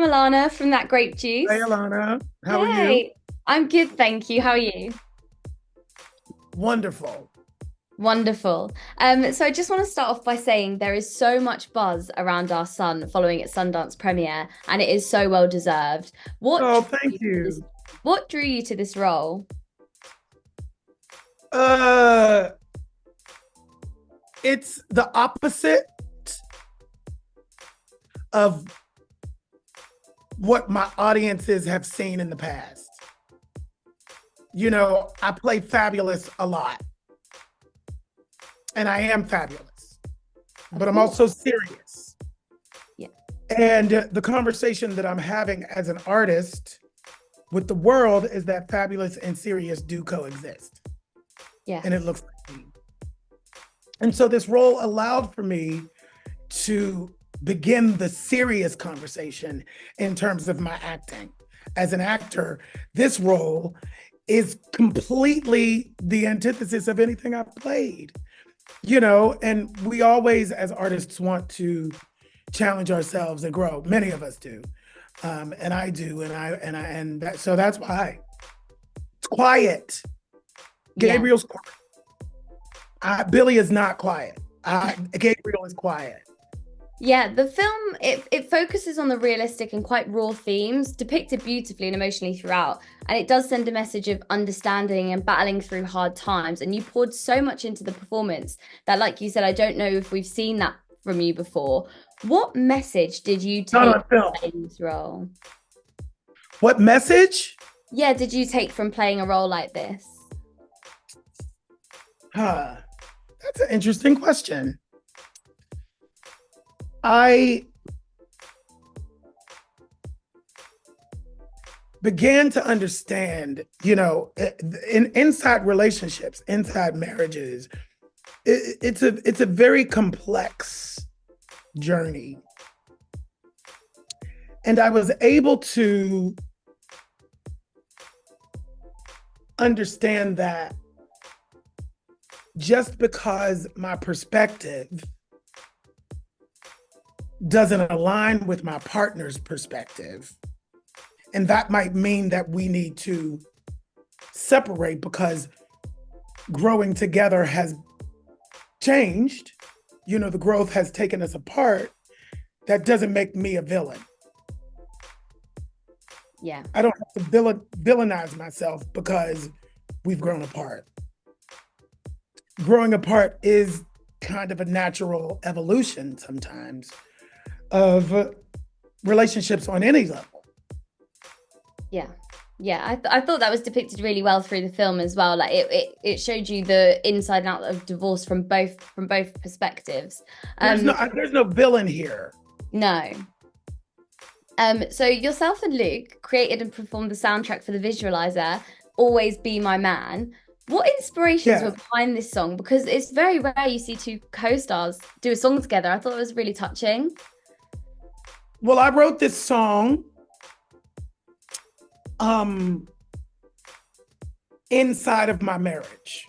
Alana from that Grape Hey, Juice. Alana. How are you? Hey, I'm good, thank you. How are you? Wonderful. Wonderful. So I just want to start off by saying there is so much buzz around our son following its Sundance premiere, and it is so well deserved. What Oh, drew thank you to this, you. what drew you to this role? Uh, it's the opposite of what my audiences have seen in the past. I play fabulous a lot, and I am fabulous, Of but I'm course. also serious. Yeah. And the conversation that I'm having as an artist with the world is that fabulous and serious do coexist. And it Yes. looks like me. And so this role allowed for me to begin the serious conversation in terms of my acting. As an actor, this role is completely the antithesis of anything I've played. And we always, as artists, want to challenge ourselves and grow. Many of us do, and I do, so that's why it's quiet. Yeah. Gabriel's quiet. Billy is not quiet. Gabriel is quiet. Yeah, the film it focuses on the realistic and quite raw themes depicted beautifully and emotionally throughout, and it does send a message of understanding and battling through hard times. And you poured so much into the performance that, like you said, I don't know if we've seen that from you before. What message did you Not take on film. from playing this role? What message? Yeah, did you take from playing a role like this? Huh. That's an interesting question. I began to understand, inside relationships, inside marriages, it's a very complex journey. And I was able to understand that just because my perspective doesn't align with my partner's perspective, and that might mean that we need to separate because growing together has changed. The growth has taken us apart. That doesn't make me a villain. Yeah. I don't have to villainize myself because we've grown apart. Growing apart is kind of a natural evolution sometimes of relationships on any level. Yeah. Yeah, I thought that was depicted really well through the film as well. Like it showed you the inside and out of divorce from both perspectives. There's no villain here. No. So yourself and Luke created and performed the soundtrack for the visualizer, Always Be My Man. What inspirations were Yeah. behind this song? Because it's very rare you see two co-stars do a song together. I thought it was really touching. Well, I wrote this song inside of my marriage.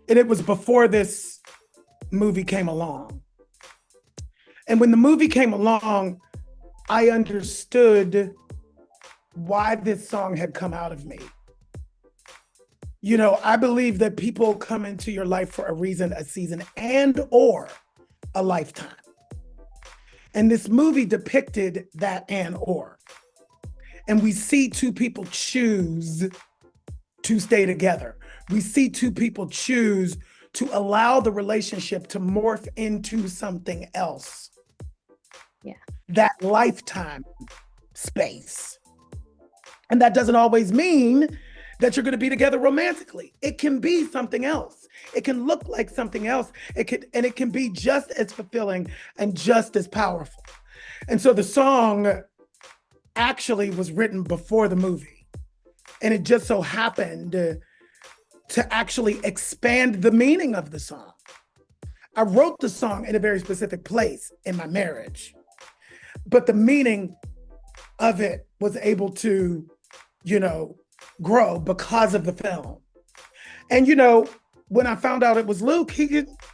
And it was before this movie came along. And when the movie came along, I understood why this song had come out of me. I believe that people come into your life for a reason, a season, and or a lifetime. And this movie depicted that and or. And we see two people choose to stay together. We see two people choose to allow the relationship to morph into something else. Yeah. That lifetime space. And that doesn't always mean that you're going to be together romantically. It can be something else. It can look like something else. It can be just as fulfilling and just as powerful. And so the song actually was written before the movie. And it just so happened to actually expand the meaning of the song. I wrote the song in a very specific place in my marriage, but the meaning of it was able to, grow because of the film. And, when I found out it was Luke,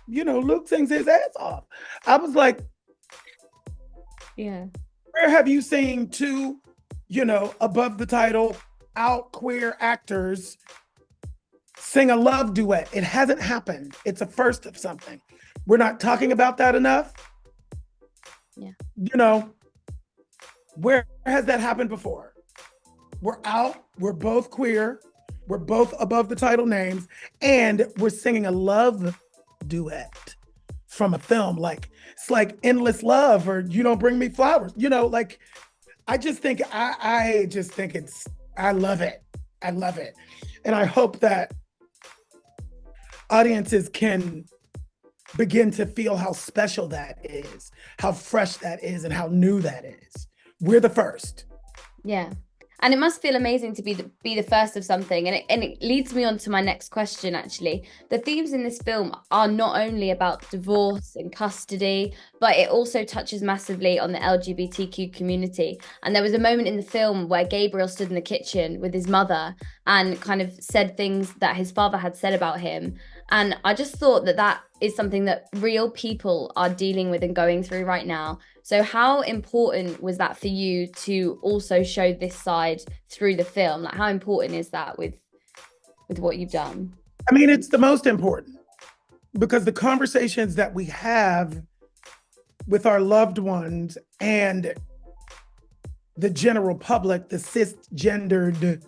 Luke sings his ass off. I was like, Yeah. Where have you seen two, above the title, out queer actors sing a love duet? It hasn't happened. It's a first of something. We're not talking about that enough. Yeah. Where has that happened before? We're out, we're both queer, we're both above the title names, and we're singing a love duet from a film. Like, it's like Endless Love or You Don't Bring Me Flowers. I just think, I love it. I love it. And I hope that audiences can begin to feel how special that is, how fresh that is, and how new that is. We're the first. Yeah. And it must feel amazing to be the first of something. And it leads me on to my next question, actually. The themes in this film are not only about divorce and custody, but it also touches massively on the LGBTQ community. And there was a moment in the film where Gabriel stood in the kitchen with his mother and kind of said things that his father had said about him. And I just thought that is something that real people are dealing with and going through right now. So how important was that for you to also show this side through the film? Like, how important is that with what you've done? I mean, it's the most important, because the conversations that we have with our loved ones and the general public, the cisgendered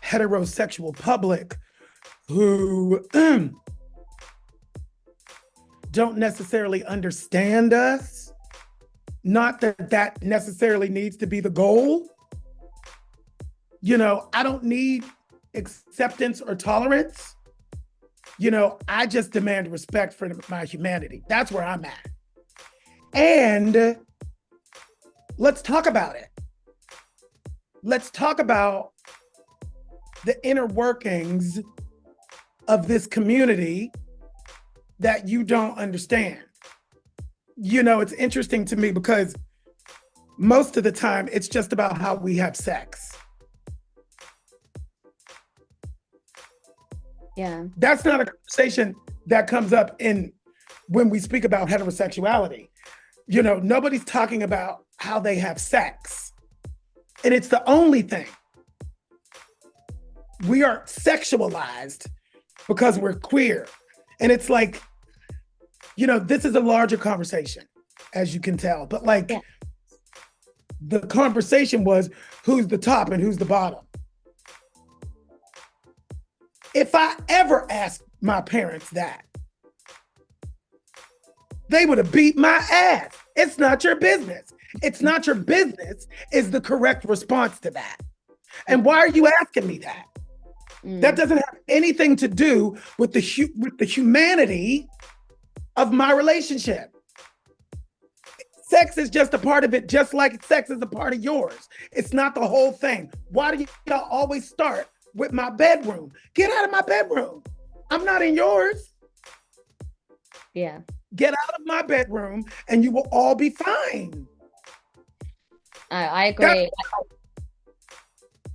heterosexual public, who don't necessarily understand us. Not that necessarily needs to be the goal. I don't need acceptance or tolerance. I just demand respect for my humanity. That's where I'm at. And let's talk about it. Let's talk about the inner workings of this community that you don't understand. It's interesting to me because most of the time it's just about how we have sex. Yeah. That's not a conversation that comes up when we speak about heterosexuality. Nobody's talking about how they have sex. And it's the only thing. We are sexualized because we're queer. And it's like, this is a larger conversation, as you can tell. But the conversation was who's the top and who's the bottom. If I ever asked my parents that, they would have beat my ass. It's not your business. It's not your business is the correct response to that. And why are you asking me that? That doesn't have anything to do with the humanity of my relationship. Sex is just a part of it, just like sex is a part of yours. It's not the whole thing. Why do y'all always start with my bedroom? Get out of my bedroom. I'm not in yours. Yeah. Get out of my bedroom and you will all be fine. I agree.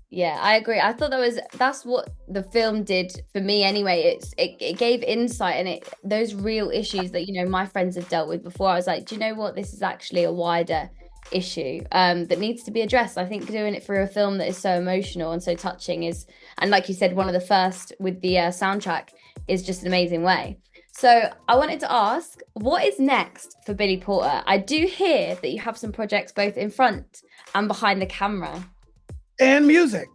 Yeah, I agree. I thought that's what the film did for me anyway. It gave insight, and those real issues that, my friends have dealt with before. I was like, do you know what? This is actually a wider issue that needs to be addressed. I think doing it through a film that is so emotional and so touching and like you said, one of the first with the soundtrack is just an amazing way. So I wanted to ask, what is next for Billy Porter? I do hear that you have some projects both in front and behind the camera. And music.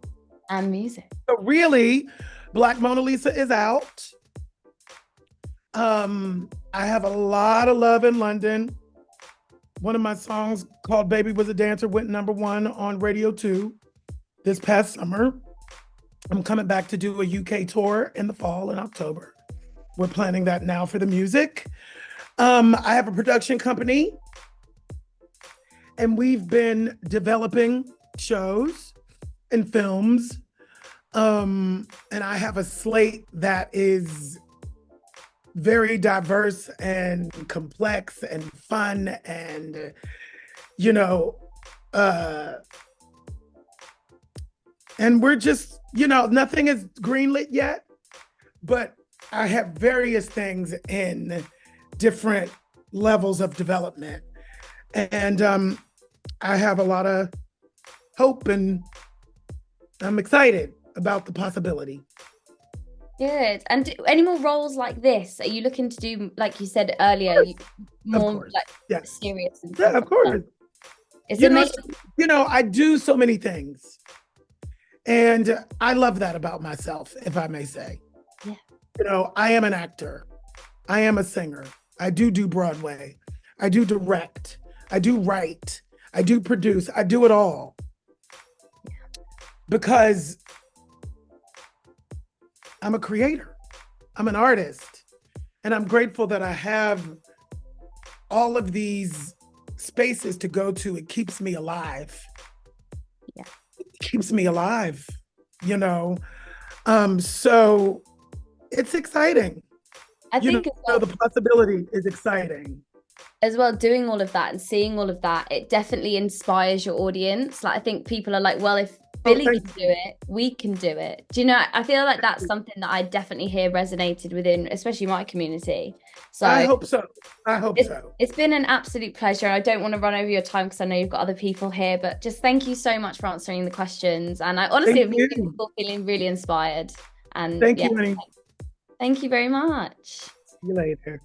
So really, Black Mona Lisa is out. I have a lot of love in London. One of my songs called Baby Was a Dancer went #1 on Radio 2 this past summer. I'm coming back to do a UK tour in the fall in October. We're planning that now for the music. I have a production company, and we've been developing shows and films. And I have a slate that is very diverse and complex and fun and, and we're just, nothing is greenlit yet, but I have various things in different levels of development. And I have a lot of hope, and I'm excited about the possibility. Good. And any more roles like this? Are you looking to do, like you said earlier, Of more course. like Yes. serious and Yeah, stuff of like that? course. It's You know, amazing. I do so many things. And I love that about myself, if I may say. Yeah. I am an actor. I am a singer. I do Broadway. I do direct. I do write. I do produce. I do it all. Because I'm a creator. I'm an artist. And I'm grateful that I have all of these spaces to go to. It keeps me alive. Yeah. It keeps me alive, you know. So it's exciting. I think The possibility is exciting. as well, doing all of that and seeing all of that, it definitely inspires your audience. Like, I think people are like, well, if Oh, Billy can do it, we can do it. Do you know? I feel like that's something that I definitely hear resonated within, especially my community. I So hope so. I hope so. it's been an absolute pleasure. I don't want to run over your time because I know you've got other people here, but just thank you so much for answering the questions. And I honestly Thank have been you. feeling really inspired. And Thank yeah, you, Annie. thank you very much. See you later.